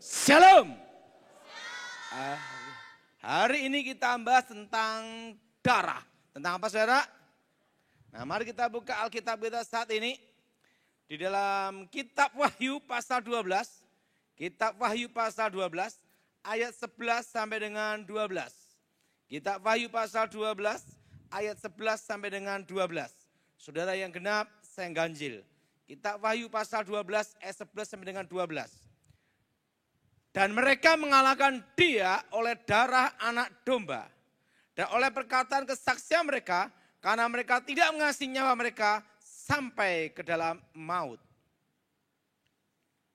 Shalom. Hari ini kita bahas tentang darah. Tentang apa saudara? Nah mari kita buka Alkitab kita saat ini. Di dalam kitab Wahyu pasal 12. Kitab Wahyu pasal 12 ayat 11 sampai dengan 12. Kitab Wahyu pasal 12 ayat 11 sampai dengan 12. Saudara yang genap, saya ganjil. Kitab Wahyu pasal 12 ayat 11 sampai dengan 12. Dan mereka mengalahkan dia oleh darah anak domba. Dan oleh perkataan kesaksian mereka, karena mereka tidak mengasihi nyawa mereka sampai ke dalam maut.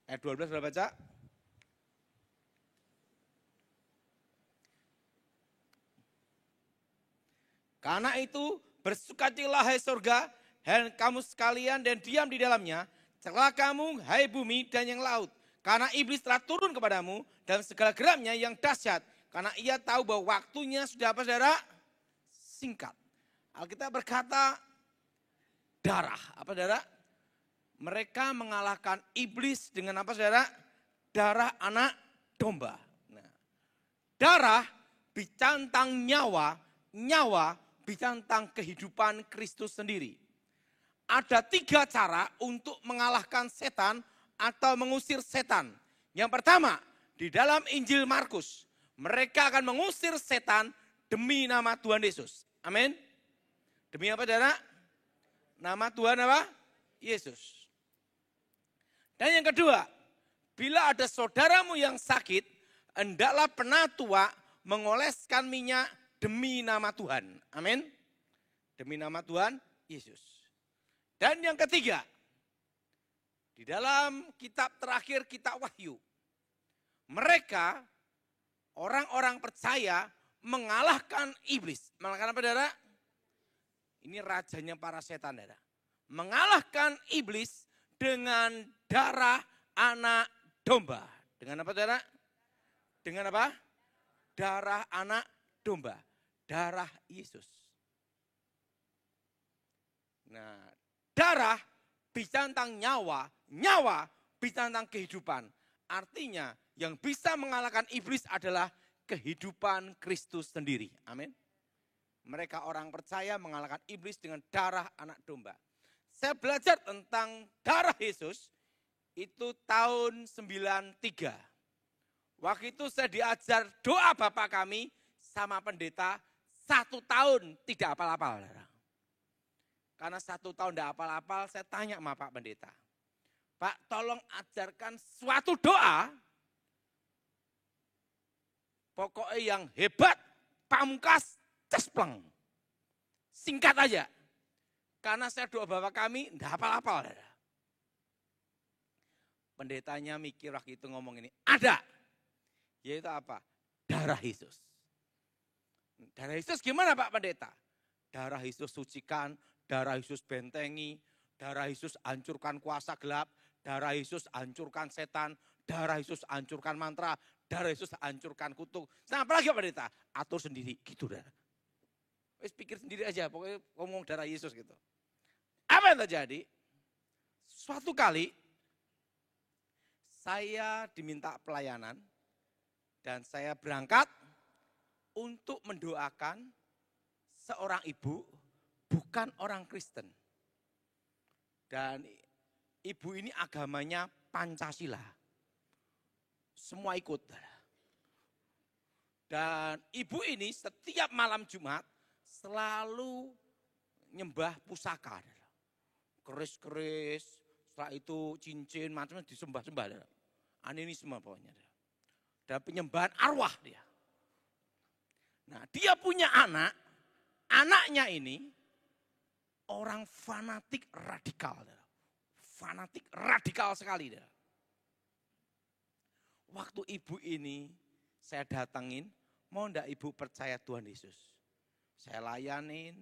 Ayat 12 sudah baca? Karena itu bersukacitalah hai surga, hai kamu sekalian dan diam di dalamnya. Celakalah kamu hai bumi dan yang laut. Karena iblis telah turun kepadamu dalam segala geramnya yang dahsyat. Karena ia tahu bahwa waktunya sudah apa saudara? Singkat. Alkitab berkata darah. Apa saudara? Mereka mengalahkan iblis dengan apa saudara? Darah anak domba. Nah, darah bicara tentang nyawa. Nyawa bicara tentang kehidupan Kristus sendiri. Ada 3 cara untuk mengalahkan setan atau mengusir setan. Yang pertama, di dalam Injil Markus, mereka akan mengusir setan demi nama Tuhan Yesus. Amin. Demi apa saudara? Nama Tuhan apa? Yesus. Dan yang kedua, bila ada saudaramu yang sakit, hendaklah penatua mengoleskan minyak demi nama Tuhan. Amin. Demi nama Tuhan Yesus. Dan yang ketiga, di dalam kitab terakhir, kitab Wahyu, mereka, orang-orang percaya, mengalahkan iblis. Mengalahkan apa, saudara? Ini rajanya para setan, saudara. Mengalahkan iblis dengan darah anak domba. Dengan apa, saudara? Dengan apa? Darah anak domba. Darah Yesus. Nah, darah bicara tentang nyawa, nyawa bicara tentang kehidupan. Artinya yang bisa mengalahkan iblis adalah kehidupan Kristus sendiri. Amin. Mereka orang percaya mengalahkan iblis dengan darah anak domba. Saya belajar tentang darah Yesus itu tahun 93. Waktu itu saya diajar doa Bapak kami sama pendeta 1 tahun tidak hafal-hafal. Karena 1 tahun tidak hafal-hafal, saya tanya sama Pak Pendeta. Pak, tolong ajarkan suatu doa. Pokoknya yang hebat, pamungkas, cespleng. Singkat aja. Karena saya doa Bapak kami tidak hafal-hafal. Pendetanya mikir waktu itu ngomong ini, ada. Yaitu apa? Darah Yesus. Darah Yesus gimana Pak Pendeta? Darah Yesus sucikan, darah Yesus bentengi, darah Yesus hancurkan kuasa gelap, darah Yesus hancurkan setan, darah Yesus hancurkan mantra, darah Yesus hancurkan kutuk. Nah apalagi Pak Pendeta? Atur sendiri, gitu dah. Wis pikir sendiri aja, pokoknya ngomong darah Yesus gitu. Apa yang terjadi? Suatu kali, saya diminta pelayanan, dan saya berangkat untuk mendoakan seorang ibu, bukan orang Kristen. Dan ibu ini agamanya Pancasila. Semua ikut. Dan ibu ini setiap malam Jumat selalu nyembah pusaka. Keris-keris, setelah itu cincin, macam-macam disembah-sembah. Animisme pokoknya. Dan penyembahan arwah dia. Nah dia punya anak, anaknya ini orang fanatik radikal. Fanatik radikal sekali. Waktu ibu ini saya datangin, mau enggak ibu percaya Tuhan Yesus? Saya layanin,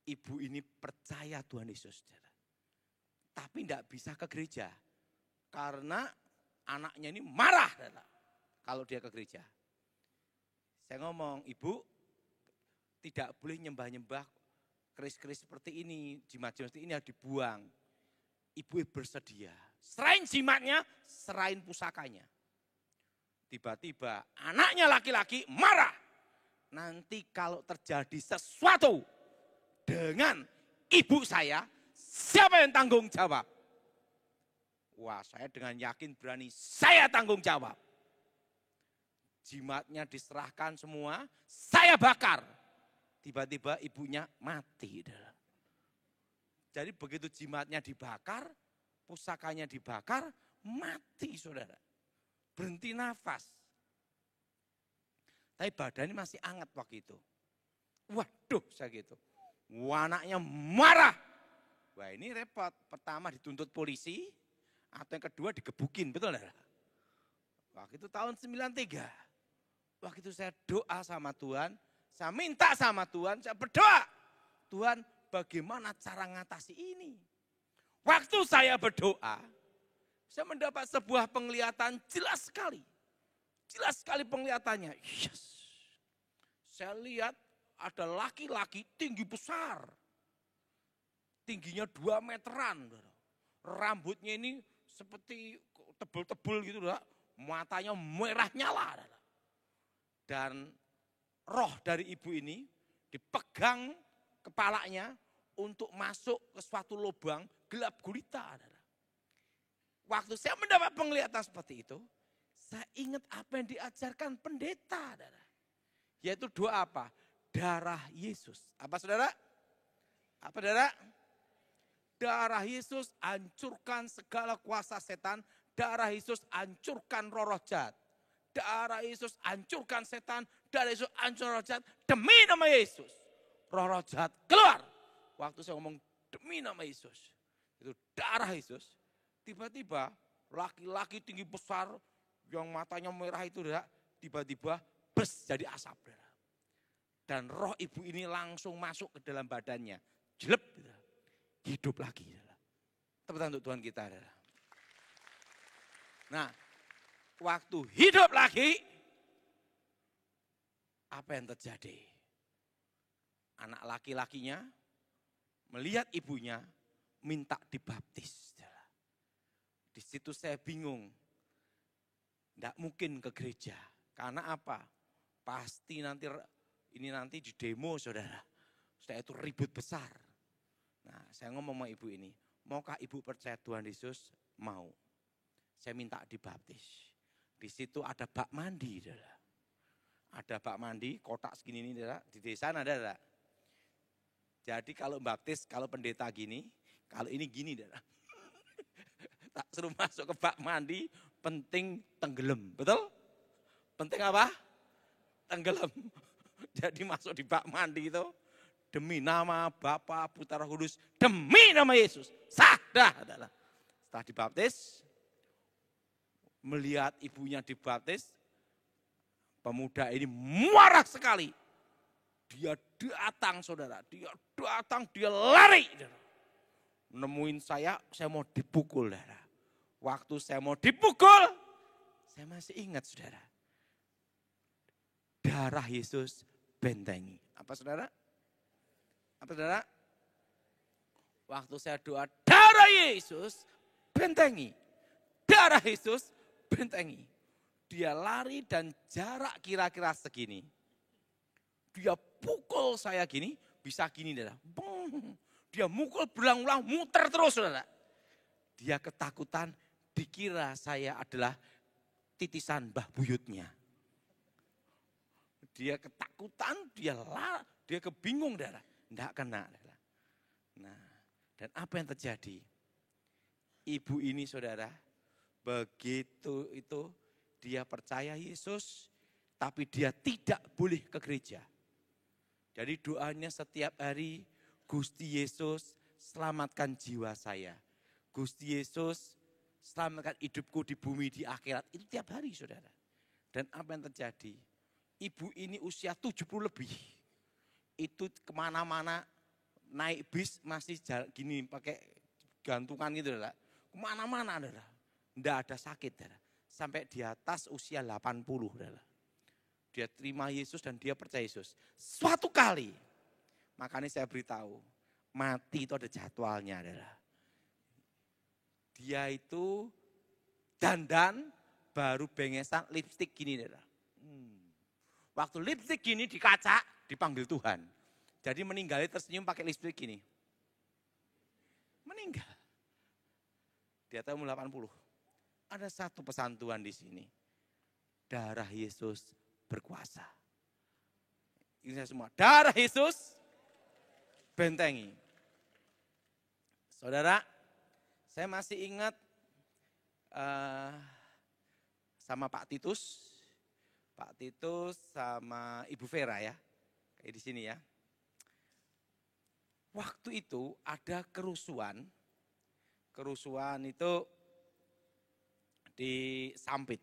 ibu ini percaya Tuhan Yesus. Tapi enggak bisa ke gereja. Karena anaknya ini marah kalau dia ke gereja. Saya ngomong, ibu tidak boleh nyembah-nyembah keris-keris seperti ini, jimat-jimat seperti ini harus dibuang. Ibu bersedia. Serain jimatnya, serain pusakanya. Tiba-tiba anaknya laki-laki marah. Nanti kalau terjadi sesuatu dengan ibu saya, siapa yang tanggung jawab? Wah, saya dengan yakin berani, saya tanggung jawab. Jimatnya diserahkan semua, saya bakar. Tiba-tiba ibunya mati. Jadi begitu jimatnya dibakar, pusakanya dibakar, mati saudara. Berhenti nafas. Tapi badannya masih hangat waktu itu. Waduh, saya gitu. Anaknya marah. Wah, ini repot. Pertama dituntut polisi, atau yang kedua digebukin, betul enggak? Waktu itu tahun 93. Waktu itu saya doa sama Tuhan, saya minta sama Tuhan, saya berdoa. Tuhan, bagaimana cara ngatasi ini? Waktu saya berdoa, saya mendapat sebuah penglihatan jelas sekali. Jelas sekali penglihatannya. Yes. Saya lihat ada laki-laki tinggi besar. Tingginya 2 meteran. Rambutnya ini seperti tebel-tebel gitu. Matanya merah nyala. Dan roh dari ibu ini dipegang kepalanya untuk masuk ke suatu lubang gelap gulita. Waktu saya mendapat penglihatan seperti itu, saya ingat apa yang diajarkan pendeta. Yaitu doa apa? Darah Yesus. Apa saudara? Apa saudara? Darah Yesus hancurkan segala kuasa setan. Darah Yesus hancurkan roh jahat. Darah Yesus hancurkan setan. Darah Yesus hancurkan roh jahat. Demi nama Yesus. Roh jahat keluar. Waktu saya ngomong demi nama Yesus. Itu darah Yesus. Tiba-tiba laki-laki tinggi besar yang matanya merah itu tiba-tiba bes jadi asap. Dan roh ibu ini langsung masuk ke dalam badannya. Jelep. Hidup lagi. Tepuk tangan untuk Tuhan kita. Nah, waktu hidup lagi, apa yang terjadi? Anak laki-lakinya melihat ibunya minta dibaptis. Di situ saya bingung. Tidak mungkin ke gereja. Karena apa? Pasti nanti di demo saudara. Saya itu ribut besar. Nah, saya ngomong sama ibu ini, maukah ibu percaya Tuhan Yesus? Mau. Saya minta dibaptis. Di situ ada bak mandi. Ada bak mandi, kotak segini ini di desa ada. Jadi kalau baptis, kalau pendeta gini, kalau ini gini. Tak suruh masuk ke bak mandi, penting tenggelam. Betul? Penting apa? Tenggelam. Jadi masuk di bak mandi itu, demi nama Bapa, Putra, Roh Kudus, demi nama Yesus. Sah dah. Setelah dibaptis, melihat ibunya dibaptis, pemuda ini marah sekali. Dia datang saudara, dia lari. Nemuin saya mau dipukul saudara. Waktu saya mau dipukul, saya masih ingat saudara. Darah Yesus bentengi. Apa saudara? Apa saudara? Waktu saya doa, darah Yesus bentengi. Darah Yesus bentengi. Dia lari dan jarak kira-kira segini. Dia pukul saya gini, bisa gini saudara. Dia mukul berulang-ulang, muter terus saudara. Dia ketakutan, dikira saya adalah titisan mbah buyutnya. Dia ketakutan, dia kebingung saudara. Tidak kena. Nah, dan apa yang terjadi? Ibu ini saudara, begitu itu dia percaya Yesus, tapi dia tidak boleh ke gereja. Jadi doanya setiap hari, Gusti Yesus selamatkan jiwa saya. Gusti Yesus selamatkan hidupku di bumi di akhirat. Itu tiap hari saudara. Dan apa yang terjadi? Ibu ini usia 70 lebih. Itu kemana-mana naik bis masih gini pakai gantungan gitu saudara. Kemana-mana saudara. Tidak ada sakit saudara. Sampai di atas usia 80 saudara. Dia terima Yesus dan dia percaya Yesus. Suatu kali, makanya saya beritahu, mati itu ada jadwalnya adalah. Dia itu dandan baru bengesan lipstik gini. Waktu lipstik gini di kaca, dipanggil Tuhan. Jadi meninggalnya tersenyum pakai lipstik gini. Meninggal. Di atas umur 80. Ada satu pesan Tuhan di sini. Darah Yesus berkuasa. Ini semua. Darah Yesus bentengi. Saudara, saya masih ingat sama Pak Titus. Pak Titus sama Ibu Vera ya. Kayak di sini ya. Waktu itu ada kerusuhan. Kerusuhan itu di Sampit.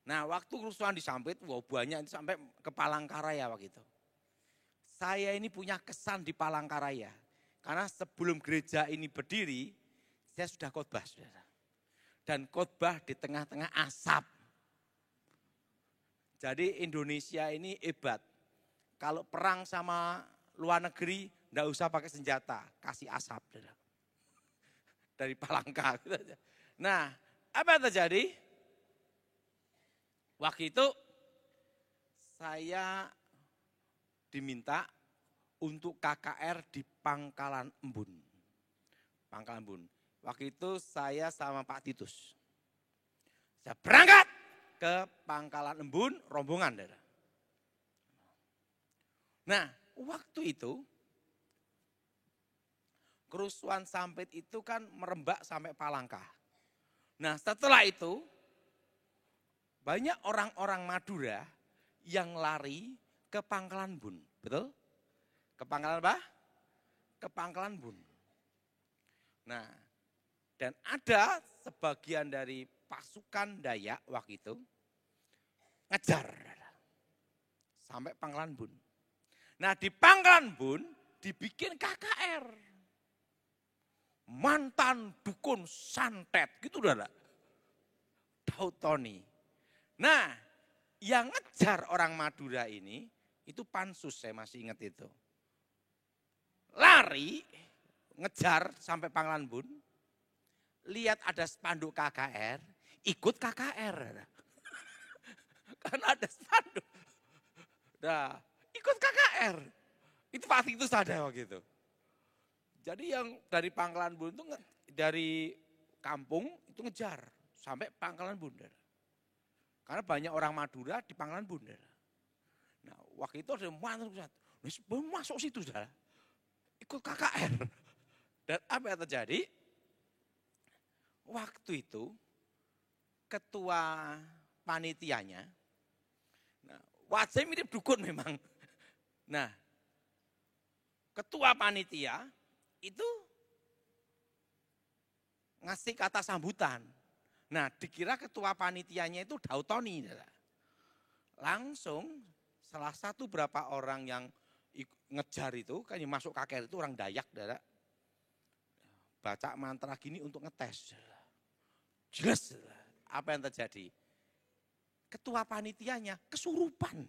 Nah waktu kerusuhan di Sampit, wow banyak sampai ke Palangkaraya waktu itu. Saya ini punya kesan di Palangkaraya. Karena sebelum gereja ini berdiri, saya sudah khotbah. Dan khotbah di tengah-tengah asap. Jadi Indonesia ini hebat. Kalau perang sama luar negeri, enggak usah pakai senjata, kasih asap. Dari Palangka. Nah, apa yang terjadi? Waktu itu saya diminta untuk KKR di Pangkalan Embun. Pangkalan Embun. Waktu itu saya sama Pak Titus. Saya berangkat ke Pangkalan Embun, rombongan. Nah, waktu itu kerusuhan Sampit itu kan merembak sampai Palangka. Nah, setelah itu banyak orang-orang Madura yang lari ke Pangkalan Bun, betul? Ke Pangkalan apa? Ke Pangkalan Bun. Nah, dan ada sebagian dari pasukan Dayak waktu itu ngejar sampai Pangkalan Bun. Nah, di Pangkalan Bun dibikin KKR. Mantan dukun santet, gitu udah. Daud Tony. Nah, yang ngejar orang Madura ini, itu pansus saya masih ingat itu. Lari, ngejar sampai Pangkalan Bun, lihat ada spanduk KKR, ikut KKR. Karena ada spanduk. Nah, ikut KKR. Itu pasti itu sadar waktu itu. Jadi yang dari Pangkalan Bun itu dari kampung itu ngejar sampai Pangkalan Bun. Karena banyak orang Madura di Pangkalan Bun. Nah, waktu itu ada mantan masuk situ saudara. Ikut KKR. Dan apa yang terjadi? Waktu itu ketua panitianya, nah, wajah mirip dukun memang. Nah, ketua panitia itu ngasih kata sambutan. Nah, dikira ketua panitianya itu Daud Tony. Langsung salah satu berapa orang yang ngejar itu, kan yang masuk KKR itu orang Dayak. Baca mantra gini untuk ngetes. Jelas apa yang terjadi. Ketua panitianya kesurupan.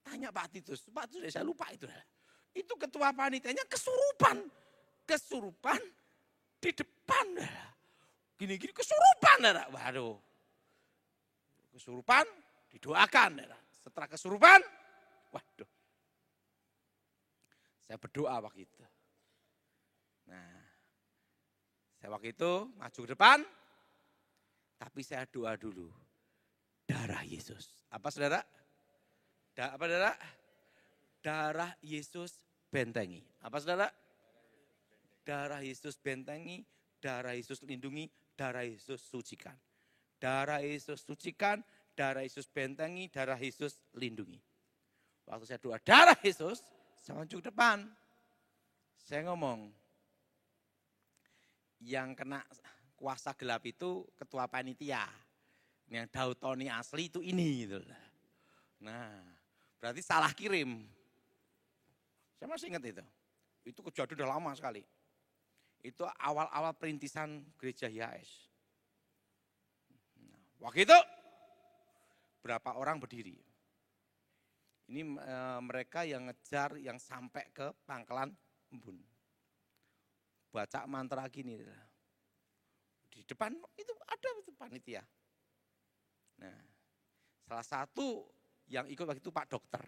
Tanya Pak Titus, saya lupa itu. Itu ketua panitianya kesurupan. Kesurupan di depan. Gini-gini kesurupan. Waduh. Kesurupan didoakan. Setelah kesurupan, waduh. Saya berdoa waktu itu. Nah, saya waktu itu maju ke depan, tapi saya doa dulu. Darah Yesus. Apa saudara? Apa saudara? Darah Yesus bentengi. Apa saudara? Darah Yesus bentengi, darah Yesus lindungi, darah Yesus sucikan. Darah Yesus sucikan, darah Yesus bentengi, darah Yesus lindungi. Waktu saya doa darah Yesus, saya maju ke depan. Saya ngomong, yang kena kuasa gelap itu ketua panitia. Yang Daud Tony asli itu ini. Gitu. Nah, berarti salah kirim. Saya masih ingat itu. Itu kejadian udah lama sekali. Itu awal-awal perintisan gereja YHS. Nah, waktu itu berapa orang berdiri. Ini mereka yang ngejar yang sampai ke Pangkalan Embun. Baca mantra gini. di depan itu ada panitia. Nah, salah satu yang ikut waktu itu Pak Dokter.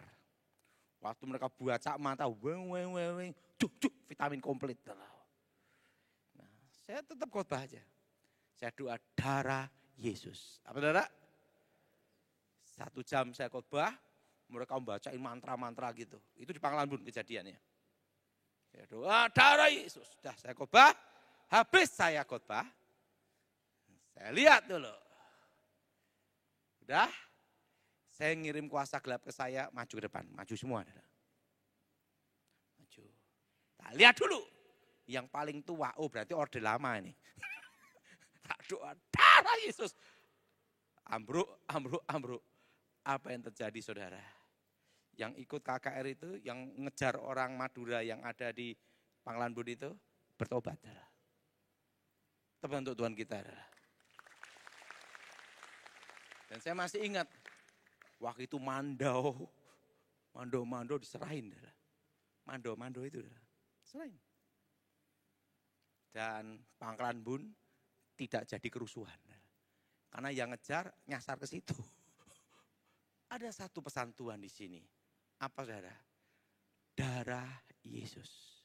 Waktu mereka buat cak mata, cuk, vitamin komplit. Nah, saya tetap khotbah aja. Saya doa darah Yesus. Apa saudara? 1 jam saya khotbah, mereka membacain mantra-mantra gitu. Itu di Pangkalan Bun kejadiannya. Saya doa darah Yesus. Sudah saya khotbah, habis saya khotbah, saya lihat dulu. Udah, saya ngirim kuasa gelap ke saya, maju ke depan, maju semua. Maju. Nah, lihat dulu, yang paling tua, oh berarti orde lama ini. Tak doa darah Yesus. Ambruk. Apa yang terjadi saudara? Yang ikut KKR itu, yang ngejar orang Madura yang ada di Pangkalan Bun itu, bertobat. Tepat untuk Tuhan kita. Dan saya masih ingat, waktu itu mando diserahin. Mando itu diserahin. Dan Pangkalan Bun tidak jadi kerusuhan. Karena yang ngejar nyasar ke situ. Ada satu pesan Tuhan di sini. Apa saudara? Darah Yesus.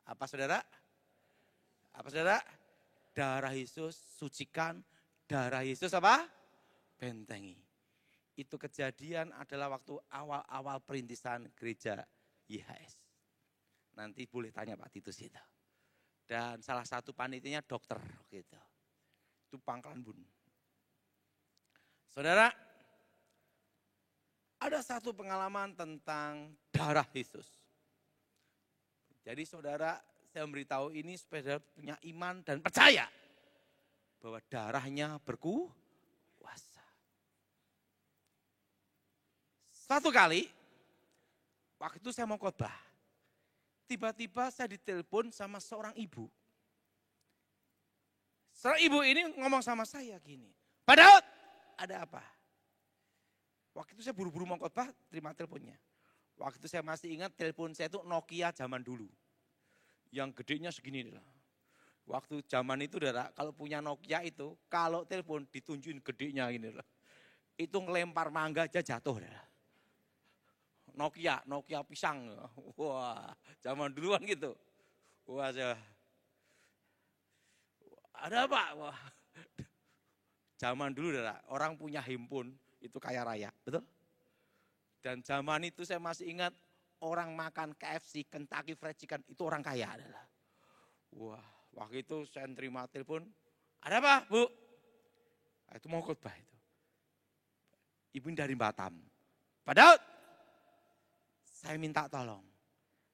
Apa saudara? Darah Yesus sucikan, darah Yesus apa? Bentengi. Itu kejadian adalah waktu awal-awal perintisan gereja YHS. Nanti boleh tanya Pak Titus itu. Dan salah satu panitianya dokter gitu. Itu Pangkalan Bun. Saudara, ada satu pengalaman tentang darah Yesus. Jadi saudara, saya memberitahu ini supaya saudara punya iman dan percaya bahwa darahnya berkuasa. Satu kali, waktu itu saya mau khotbah, tiba-tiba saya ditelepon sama seorang ibu. Seorang ibu ini ngomong sama saya gini, Pak Daud, ada apa? Waktu itu saya buru-buru mau khotbah, terima teleponnya. Waktu itu saya masih ingat telepon saya itu Nokia zaman dulu. Yang gedenya segini nih. Waktu zaman itu kalau punya Nokia itu, kalau telepon ditunjukin gedenya gini loh. Itu ngelempar mangga aja jatuh. Nokia pisang. Wah, zaman duluan gitu. Wah, ada apa? Wah. Zaman dulu orang punya handphone itu kaya raya, betul? Dan zaman itu saya masih ingat orang makan KFC, Kentucky Fried Chicken itu orang kaya adalah. Wah, waktu itu saya terima telepon, ada apa Bu? Nah, itu mau khotbah itu. Ibu dari Batam. Pak Daud, saya minta tolong.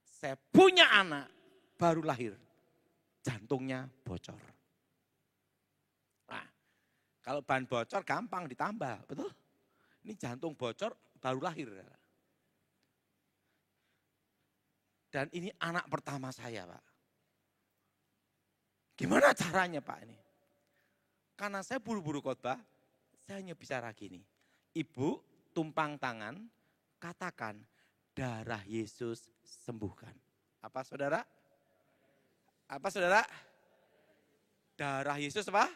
Saya punya anak baru lahir, jantungnya bocor. Nah, kalau ban bocor gampang ditambah, betul? Ini jantung bocor baru lahir. Dan ini anak pertama saya Pak. Gimana caranya Pak ini? Karena saya buru-buru khotbah, saya hanya bicara gini. Ibu tumpang tangan, katakan darah Yesus sembuhkan. Apa saudara? Darah Yesus apa?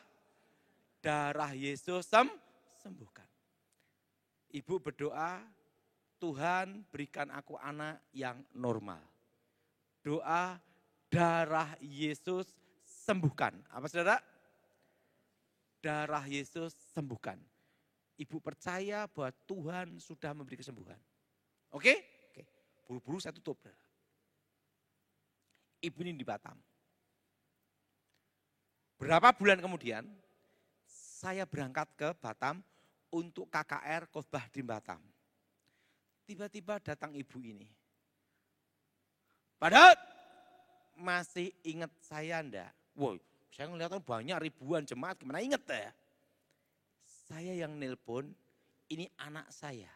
Darah Yesus sembuhkan. Ibu berdoa, Tuhan berikan aku anak yang normal. Doa, darah Yesus sembuhkan. Apa saudara? Darah Yesus sembuhkan. Ibu percaya bahwa Tuhan sudah memberi kesembuhan. Oke? Oke. Buru-buru saya tutup. Ibu ini di Batam. Berapa bulan kemudian, saya berangkat ke Batam untuk KKR khotbah di Batam. Tiba-tiba datang ibu ini. Pak Daud, masih ingat saya enggak? Woi, saya ngeliat banyak ribuan jemaat, gimana inget ya? Saya yang nelpon, ini anak saya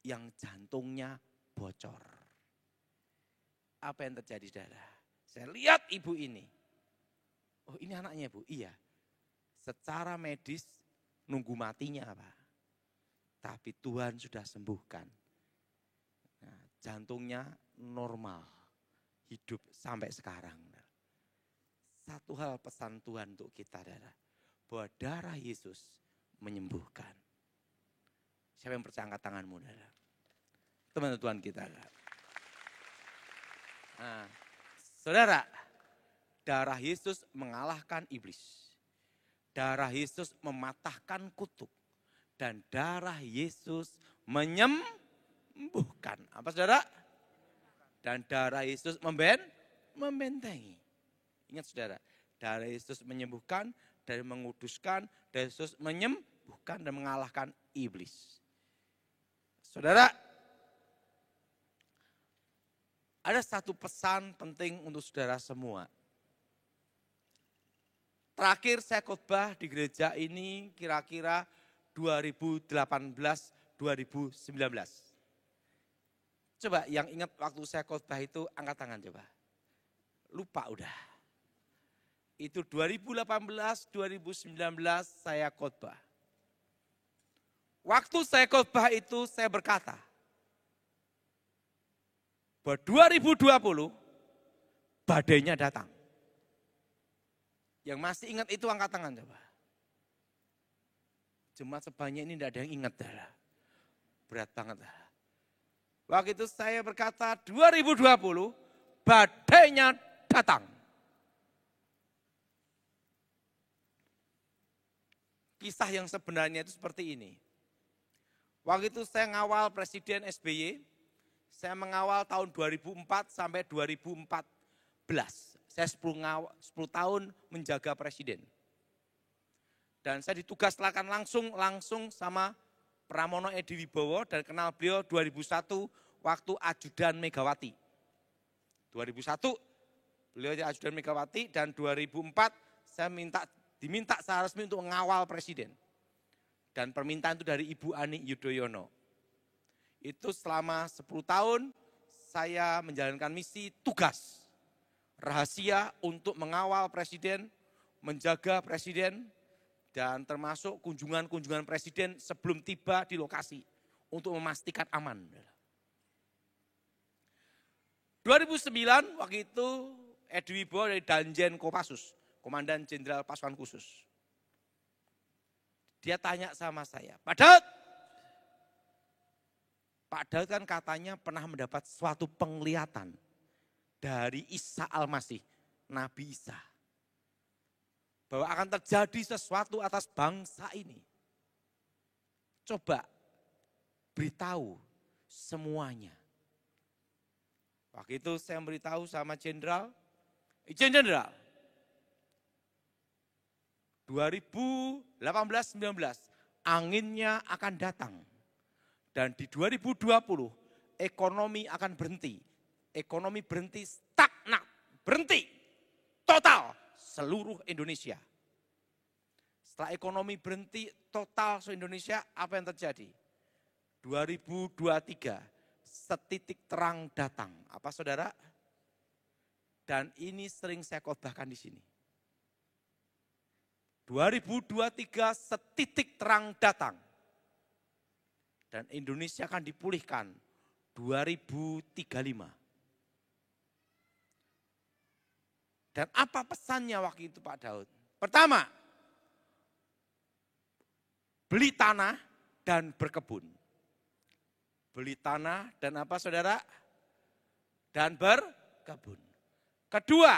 yang jantungnya bocor. Apa yang terjadi saudara? Saya lihat ibu ini. Oh ini anaknya Bu, iya. Secara medis nunggu matinya apa? Tapi Tuhan sudah sembuhkan. Nah, jantungnya normal, hidup sampai sekarang. satu hal pesan Tuhan untuk kita, saudara. Bahwa darah Yesus menyembuhkan. Siapa yang percaya angkat tanganmu, saudara? Teman Tuhan kita. Nah, saudara, darah Yesus mengalahkan iblis. Darah Yesus mematahkan kutuk. Dan darah Yesus menyembuhkan. Apa saudara? Dan darah Yesus membentengi. Ingat saudara, darah Yesus menyembuhkan, dan menguduskan, darah Yesus menyembuhkan dan mengalahkan iblis. Saudara, ada satu pesan penting untuk saudara semua. Terakhir saya khotbah di gereja ini kira-kira 2018-2019. Coba yang ingat waktu saya khotbah itu angkat tangan coba. Lupa udah. Itu 2018-2019 saya khotbah. Waktu saya khotbah itu saya berkata bahwa 2020 badainya datang. Yang masih ingat itu angkat tangan coba. Jemaat sebanyak ini tidak ada yang ingat. Berat banget. Waktu itu saya berkata 2020 badainya datang. Kisah yang sebenarnya itu seperti ini. Waktu itu saya ngawal Presiden SBY. Saya mengawal tahun 2004 sampai 2014. Saya 10 tahun menjaga presiden. Dan saya ditugaskan langsung sama Pramono Edi Wibowo dan kenal beliau 2001 waktu ajudan Megawati. 2001 beliau jadi ajudan Megawati dan 2004 saya diminta secara resmi untuk mengawal presiden. Dan permintaan itu dari Ibu Ani Yudhoyono. Itu selama 10 tahun saya menjalankan misi tugas rahasia untuk mengawal presiden, menjaga presiden, dan termasuk kunjungan-kunjungan presiden sebelum tiba di lokasi untuk memastikan aman. 2009 waktu itu Edi Wibowo dari Danjen Kopassus, Komandan Jenderal Pasukan Khusus. Dia tanya sama saya, Pak Daud kan katanya pernah mendapat suatu penglihatan dari Isa Al-Masih, Nabi Isa. Bahwa akan terjadi sesuatu atas bangsa ini. Coba beritahu semuanya. Waktu itu saya beritahu sama Jenderal, Ijen Jenderal, 2018-19 anginnya akan datang. Dan di 2020 ekonomi akan berhenti. Ekonomi berhenti stagnan, berhenti total seluruh Indonesia. Setelah ekonomi berhenti total seluruh Indonesia, apa yang terjadi? 2023 setitik terang datang. Apa saudara? Dan ini sering saya khotbahkan di sini. 2023 setitik terang datang. Dan Indonesia akan dipulihkan 2035. Dan apa pesannya waktu itu Pak Daud? Pertama, beli tanah dan berkebun. Beli tanah dan apa saudara? Dan berkebun. Kedua,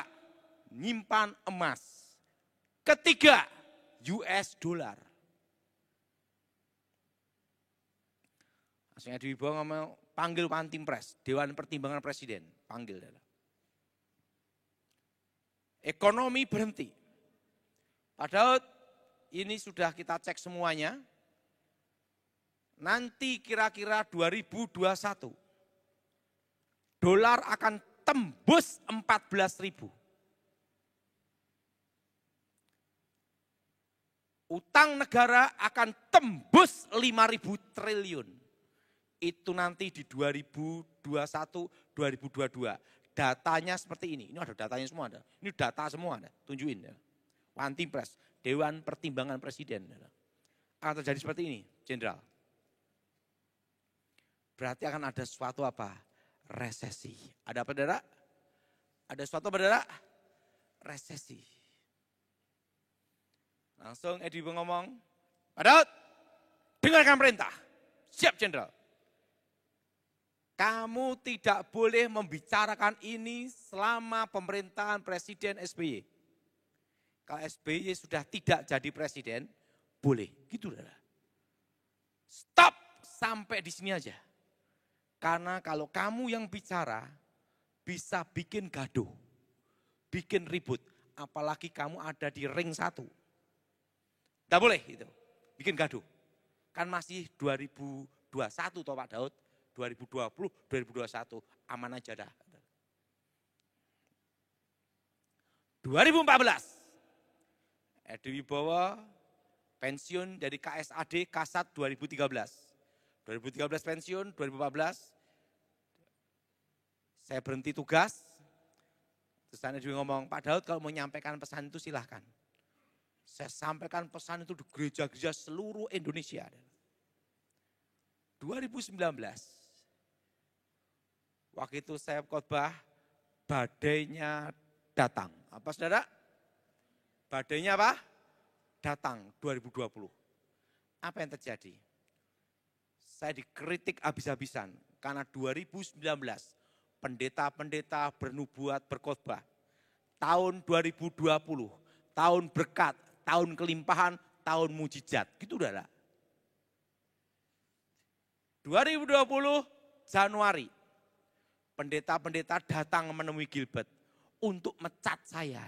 nyimpan emas. Ketiga, US dollar. Langsung Edi Wibowo ngomong, panggil Wantimpres, Dewan Pertimbangan Presiden. Panggil. Ekonomi berhenti. Pak Daud, ini sudah kita cek semuanya. Nanti kira-kira 2021, dolar akan tembus 14.000. Utang negara akan tembus 5.000 triliun. Itu nanti di 2021-2022. Datanya seperti ini. Ini ada datanya semua ada. Ini data semua ada. Tunjukin ya. Wantimpres, Dewan Pertimbangan Presiden. Akan terjadi seperti ini, Jenderal. Berarti akan ada suatu apa? Resesi. Ada apa, saudara? Ada suatu apa, saudara? Resesi. Langsung Edi ngomong, Pak Daud, dengarkan perintah. Siap Jenderal. Kamu tidak boleh membicarakan ini selama pemerintahan Presiden SBY. Kalau SBY sudah tidak jadi presiden, boleh. Gitu lah. Stop sampai di sini aja. Karena kalau kamu yang bicara, bisa bikin gaduh, bikin ribut. Apalagi kamu ada di ring 1. Tidak boleh itu, bikin gaduh. Kan masih 2021 toh Pak Daud. 2020, 2021, aman aja dah. 2014, Edi Wibowo pensiun dari KSAD Kasat 2013. 2013 pensiun, 2014 saya berhenti tugas. Terus Edi ngomong, Pak Daud kalau mau menyampaikan pesan itu silahkan. Saya sampaikan pesan itu di gereja-gereja seluruh Indonesia. 2019, waktu itu saya khotbah, badainya datang. Apa saudara? Badainya apa? Datang 2020. Apa yang terjadi? Saya dikritik habis-habisan. Karena 2019 pendeta-pendeta bernubuat berkhotbah. Tahun 2020, tahun berkat, tahun kelimpahan, tahun mujizat. Gitu saudara. 2020 Januari. Pendeta-pendeta datang menemui Gilbert untuk mecat saya.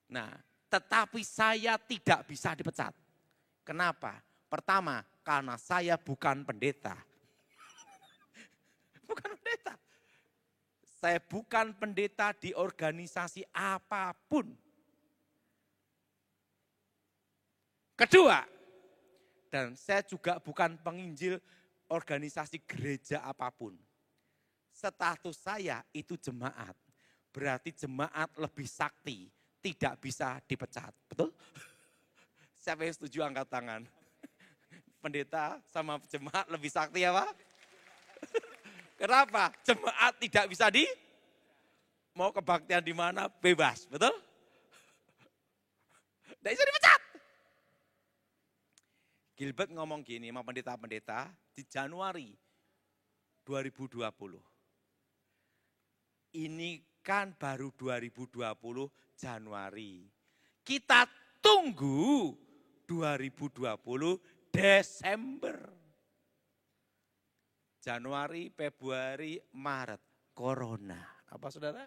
Nah, tetapi saya tidak bisa dipecat. Kenapa? Pertama, karena saya bukan pendeta. Bukan pendeta. Saya bukan pendeta di organisasi apapun. Kedua, dan saya juga bukan penginjil organisasi gereja apapun. Status saya itu jemaat. Berarti jemaat lebih sakti, tidak bisa dipecat. Betul? Siapa yang setuju angkat tangan? Pendeta sama jemaat lebih sakti ya Pak? Kenapa? Jemaat tidak bisa mau kebaktian di mana bebas, betul? Tidak bisa dipecat. Gilbert ngomong gini sama pendeta-pendeta di Januari 2020. Ini kan baru 2020 Januari. Kita tunggu 2020 Desember. Januari, Februari, Maret. Corona. Apa saudara?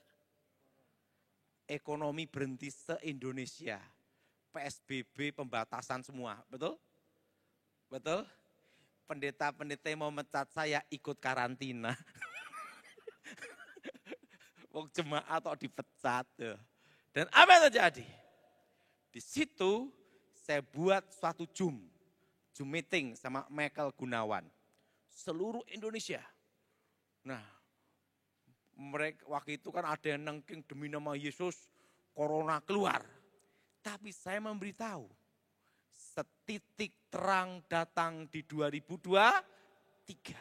Ekonomi berhenti se-Indonesia. PSBB pembatasan semua. Betul? Betul? Pendeta-pendeta yang mau mencat saya ikut karantina. Wong jemaat atau dipecat. Dan apa yang terjadi? Di situ saya buat suatu Zoom meeting sama Michael Gunawan. Seluruh Indonesia. Nah, mereka waktu itu kan ada yang nengking demi nama Yesus, corona keluar. Tapi saya memberitahu, setitik terang datang di 2023.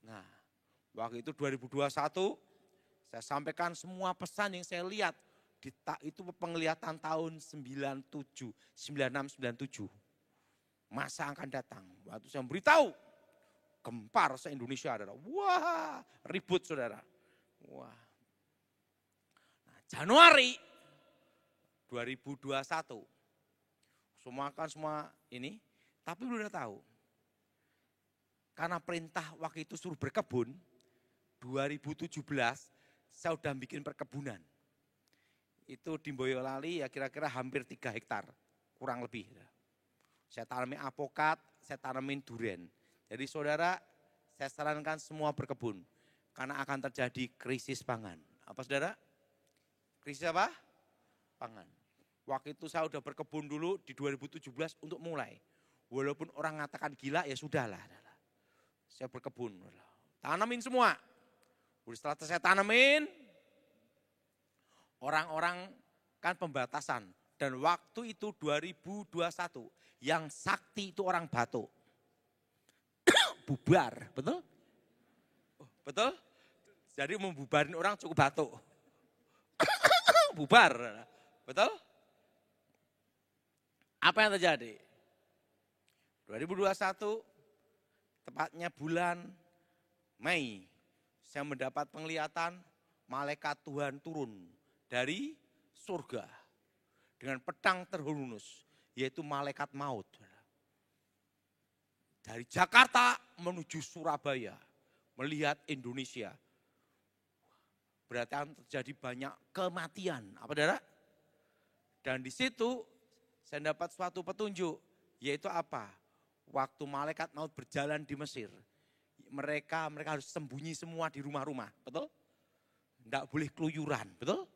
Nah, waktu itu 2021, saya sampaikan semua pesan yang saya lihat. Itu penglihatan tahun 96, 97. Masa akan datang. Waktu saya beritahu, gempar se-Indonesia. Wah, ribut saudara. Wah. Nah, Januari 2021. Semua ini, tapi udah tahu. Karena perintah waktu itu suruh berkebun, 2017 saya udah bikin perkebunan. Itu di Boyolali ya kira-kira hampir 3 hektar, kurang lebih. Saya tanami apokat, saya tanamin durian. Jadi saudara, saya sarankan semua berkebun. Karena akan terjadi krisis pangan. Apa saudara? Krisis apa? Pangan. Waktu itu saya udah berkebun dulu di 2017 untuk mulai. Walaupun orang mengatakan gila ya sudahlah. Saya berkebun. Tanamin semua. Setelah saya tanemin, orang-orang kan pembatasan. Dan waktu itu 2021, yang sakti itu orang Batuk. Bubar, betul? Betul? Jadi membubarin orang cukup batuk. Bubar, betul? Apa yang terjadi? 2021, tepatnya bulan Mei, saya mendapat penglihatan malaikat Tuhan turun dari surga dengan pedang terhunus, yaitu malaikat maut. Dari Jakarta menuju Surabaya, melihat Indonesia. Berarti akan terjadi banyak kematian. Apa saudara? Dan di situ saya dapat suatu petunjuk, yaitu apa? Waktu malaikat maut berjalan di Mesir, mereka harus sembunyi semua di rumah-rumah, betul? Tidak boleh keluyuran, betul?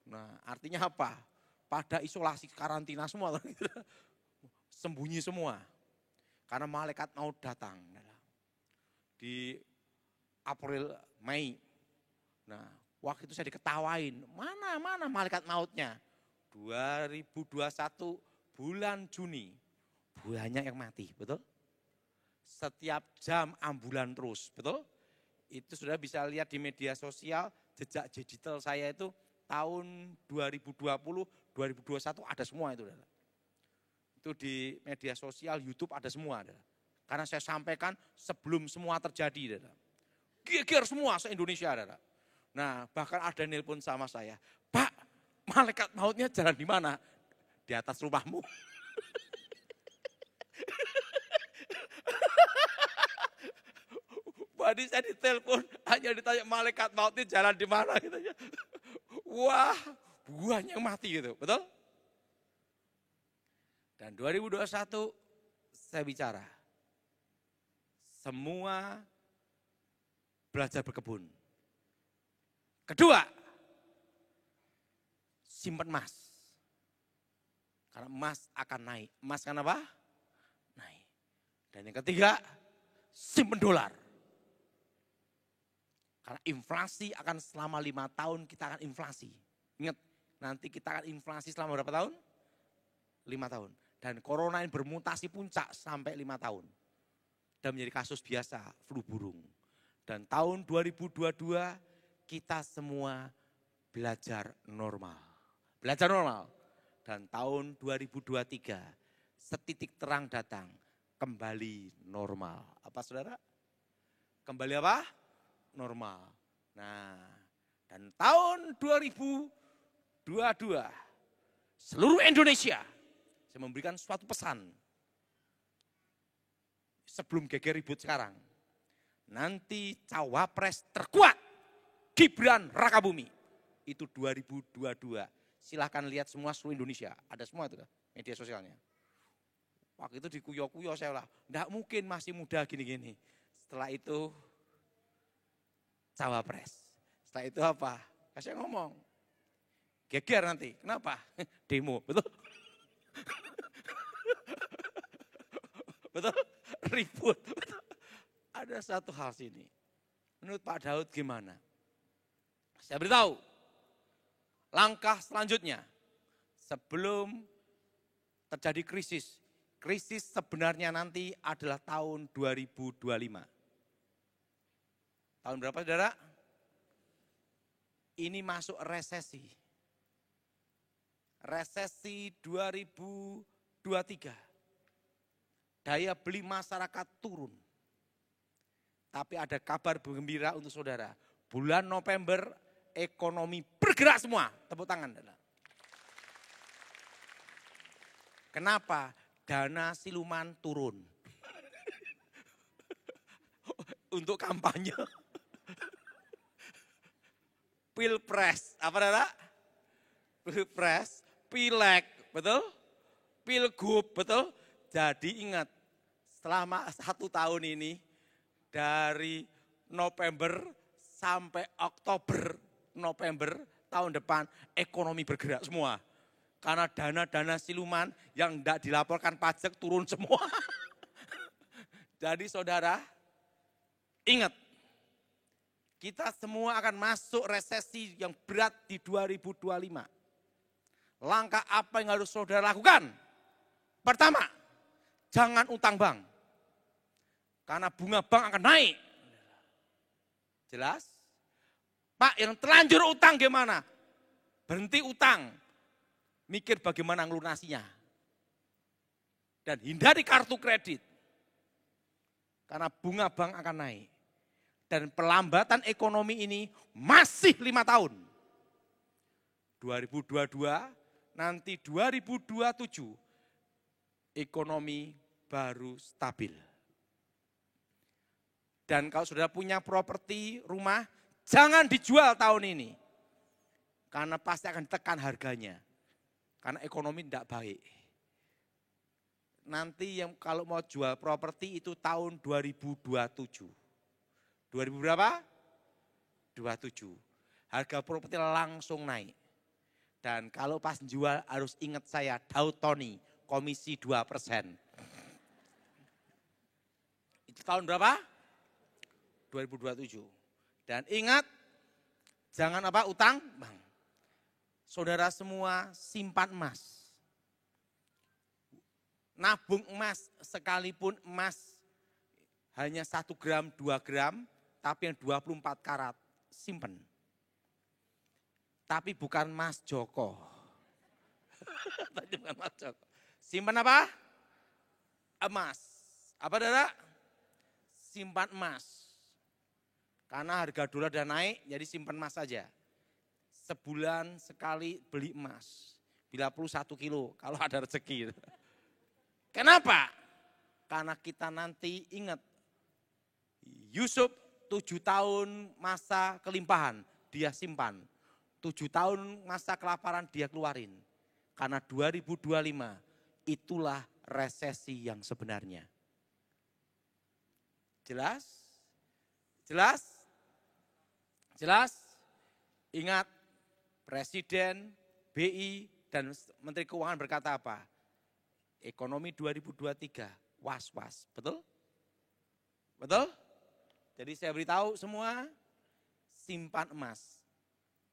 Nah, artinya apa? Pada isolasi karantina semua, sembunyi semua. Karena malaikat maut datang di April, Mei. Nah, waktu itu saya diketawain, mana malaikat mautnya? 2021 bulan Juni, banyak yang mati, betul? Setiap jam ambulan terus, betul? Itu sudah bisa lihat di media sosial, jejak digital saya itu tahun 2020, 2021 ada semua itu. Itu di media sosial, YouTube ada semua. Karena saya sampaikan sebelum semua terjadi. Geger semua se-Indonesia. Nah, bahkan ada yang nelpon sama saya, Pak, malaikat mautnya jalan di mana? Di atas rumahmu. Jadi saya ditelepon, hanya ditanya malaikat mautnya jalan di mana. Gitu. Wah, buahnya yang mati gitu, betul? Dan 2021 saya bicara, semua belajar berkebun. Kedua, simpan emas. Karena emas akan naik. Emas kan apa? Naik. Dan yang ketiga, simpan dolar. Karena inflasi akan selama 5 tahun kita akan inflasi. Ingat, nanti kita akan inflasi selama berapa tahun? 5 tahun. Dan corona ini bermutasi puncak sampai 5 tahun. Dan menjadi kasus biasa, flu burung. Dan tahun 2022 kita semua belajar normal. Belajar normal. Dan tahun 2023 setitik terang datang, kembali normal. Apa saudara? Kembali apa? Normal. Nah, dan tahun 2022 seluruh Indonesia saya memberikan suatu pesan sebelum geger ribut sekarang. Nanti cawapres terkuat Gibran Rakabumi itu 2022. Silahkan lihat semua seluruh Indonesia, ada semua itu media sosialnya. Waktu itu dikuyo-kuyo saya lah, enggak mungkin masih muda gini-gini. Setelah itu cawapres. Setelah itu apa? Saya ngomong, geger nanti. Kenapa? Demo, betul? Betul? Ribut. Betul? Ada satu hal sini. Menurut Pak Daud gimana? Saya beritahu, langkah selanjutnya sebelum terjadi krisis. Krisis sebenarnya nanti adalah tahun 2025. Tahun berapa saudara? Ini masuk resesi. Resesi 2023. Daya beli masyarakat turun. Tapi ada kabar gembira untuk saudara. Bulan November ekonomi bergerak semua. Tepuk tangan. Kenapa? Dana siluman turun. Untuk kampanye. Pilpres, apa saudara? Pilpres, pileg, betul? Pilgub, betul? Jadi ingat, selama 1 tahun ini, dari November sampai Oktober, November tahun depan, ekonomi bergerak semua. Karena dana-dana siluman yang tidak dilaporkan pajak turun semua. Jadi saudara, ingat, kita semua akan masuk resesi yang berat di 2025. Langkah apa yang harus saudara lakukan? Pertama, jangan utang bank. Karena bunga bank akan naik. Jelas? Pak, yang terlanjur utang gimana? Berhenti utang. Mikir bagaimana ngelunasinya. Dan hindari kartu kredit. Karena bunga bank akan naik. Dan pelambatan ekonomi ini masih 5 tahun. 2022, nanti 2027, ekonomi baru stabil. Dan kalau sudah punya properti rumah, jangan dijual tahun ini. Karena pasti akan ditekan harganya. Karena ekonomi tidak baik. Nanti yang kalau mau jual properti itu tahun 2027. 2000 berapa? 27. Harga properti langsung naik. Dan kalau pas jual harus ingat saya, Dow Tony, komisi 2%. Itu tahun berapa? 2027. Dan ingat, jangan utang, Bang. Saudara semua simpan emas. Nabung emas, sekalipun emas hanya 1 gram, 2 gram, tapi yang 24 karat, simpen. Tapi bukan Mas Joko. Bukan Mas Joko. Simpan apa? Emas. Apa saudara? Simpan emas. Karena harga dolar udah naik, jadi simpan emas saja. Sebulan sekali beli emas. Bila perlu 1 kilo, kalau ada rezeki. Kenapa? Karena kita nanti ingat, Yusuf 7 tahun masa kelimpahan, dia simpan. 7 tahun masa kelaparan dia keluarin. Karena 2025 itulah resesi yang sebenarnya. Jelas? Jelas? Jelas? Ingat, Presiden, BI, dan Menteri Keuangan berkata apa? Ekonomi 2023, was-was. Betul? Betul? Jadi saya beritahu semua, simpan emas.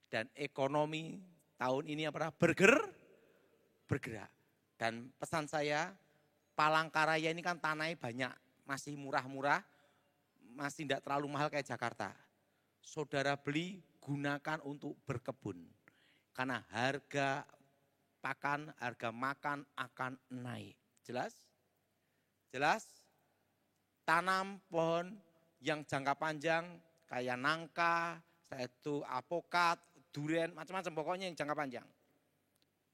Dan ekonomi tahun ini bergerak. Dan pesan saya, Palangkaraya ini kan tanahnya banyak, masih murah-murah, masih tidak terlalu mahal kayak Jakarta. Saudara beli, gunakan untuk berkebun. Karena harga pakan, harga makan akan naik. Jelas? Jelas? Tanam pohon yang jangka panjang kayak nangka, itu apokat, durian, macam-macam pokoknya yang jangka panjang.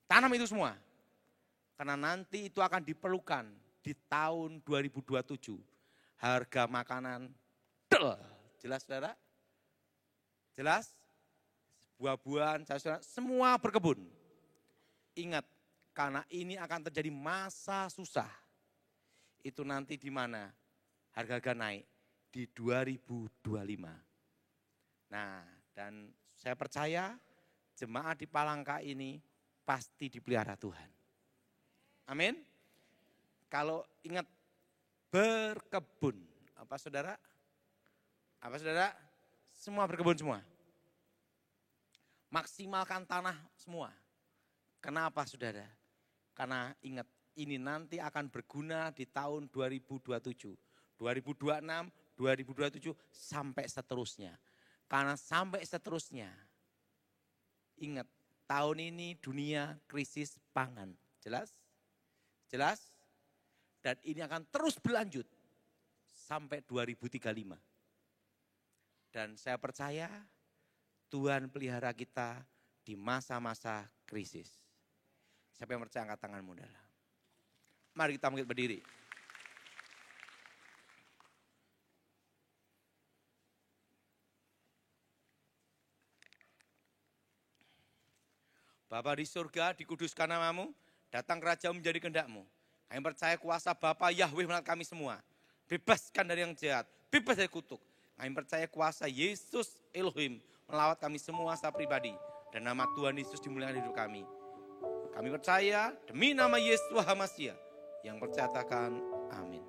Tanam itu semua. Karena nanti itu akan diperlukan di tahun 2027. Harga makanan jelas saudara? Jelas? Buah-buahan, semua berkebun. Ingat, karena ini akan terjadi masa susah. Itu nanti di mana? Harga-harga naik di 2025. Nah, dan saya percaya jemaat di Palangka ini pasti dipelihara Tuhan. Amin. Kalau ingat berkebun, apa saudara? Apa saudara? Semua berkebun semua. Maksimalkan tanah semua. Kenapa saudara? Karena ingat, ini nanti akan berguna di tahun 2027, 2026, 2027 sampai seterusnya. Karena sampai seterusnya, ingat tahun ini dunia krisis pangan. Jelas? Jelas? Dan ini akan terus berlanjut sampai 2035. Dan saya percaya Tuhan pelihara kita di masa-masa krisis. Siapa yang percaya angkat tangan muda. Mari kita bangkit berdiri. Bapa di surga, dikuduskan namamu, datang kerajaan menjadi kehendak-Mu. Kami percaya kuasa Bapa Yahweh melihat kami semua. Bebaskan dari yang jahat, bebas dari kutuk. Kami percaya kuasa Yesus Elohim melawat kami semua secara pribadi. Dan nama Tuhan Yesus dimuliakan hidup kami. Kami percaya demi nama Yesus Hamasiah yang percatakan amin.